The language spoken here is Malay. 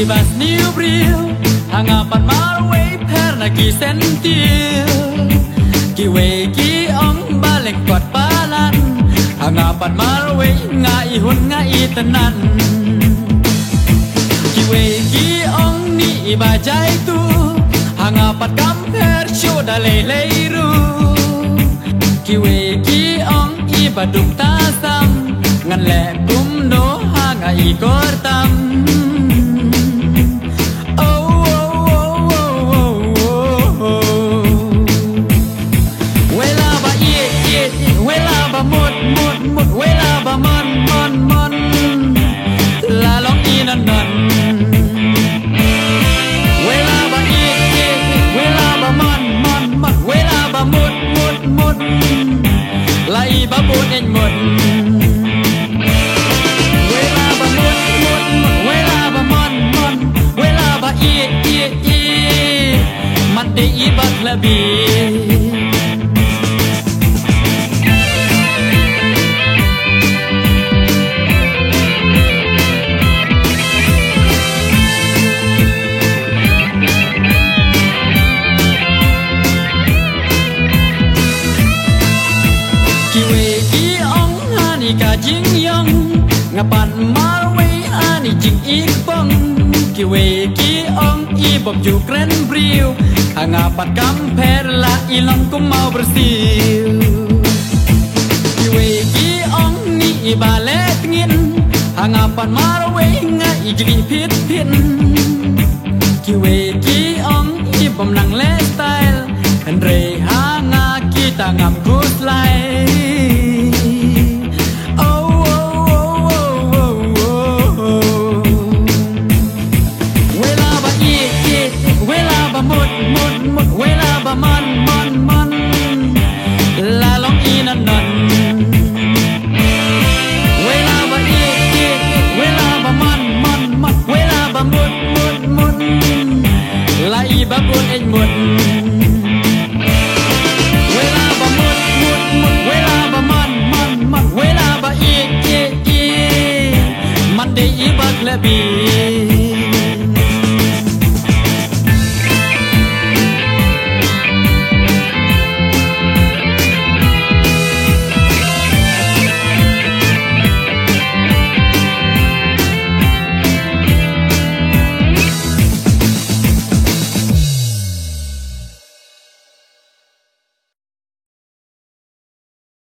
ibas niu brio hangapan marway per na ki sentil ki we ki ong baleng kot palan hangapan marway ngai hun ngai tenan ki we ki ong ni ibajai tu hangapan kamper shoda leiru ki we ki ong ibadum tasam ngan le kum no hangai kortam lai ba bột nhanh một quê la ba một quê la ba mon quê la ba mặt đi bát la bi ka jing yong ngapan marway ani jing ikpong ki we ki ong i bob ju kren briu hangapat kamper la ilong kum mau bersil ki we ki ong ni ibalet ngin hangapan marway ngai jing pit pin ki we ki ong i bom nang le style andre hanga kita ngam gus lai la long inan nan wela ba wela ba man wela ba mut la i ba bun en mut wela ba mut wela ba man wela ba man de i ba klebi